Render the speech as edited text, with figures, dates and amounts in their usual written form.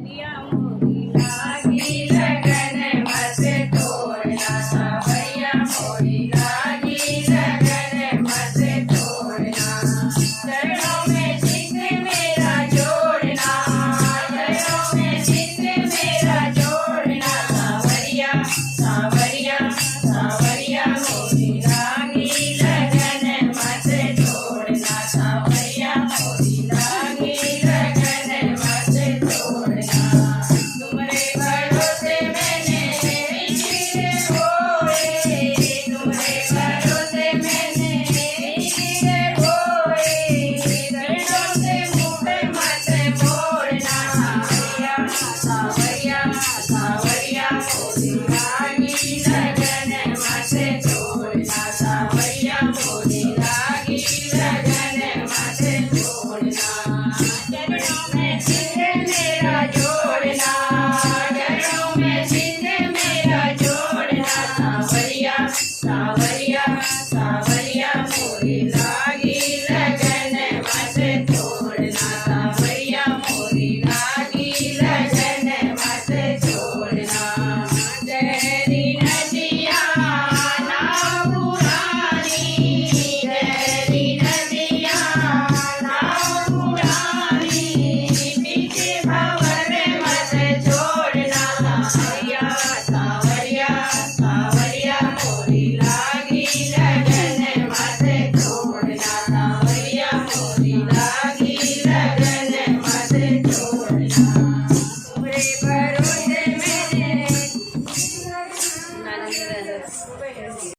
रिया मोरी लागी लगन मत तोड़ना, सावरिया मोरी लागी लगन मत तोड़ना। चरणों में चित मेरा जोड़ना, चरणों में चित मेरा जोड़ना। सावरिया सावरिया सावरिया मोरी लागी लगन मत तोड़ना, सावरिया मोरी लागी लगन मत तोड़ना। तुम्हारे भरोसे मैंने हीरे बोए, तुम्हारे भरोसे मैंने हीरे बोए। चरणों से मुँह मत मोड़ना, सावरिया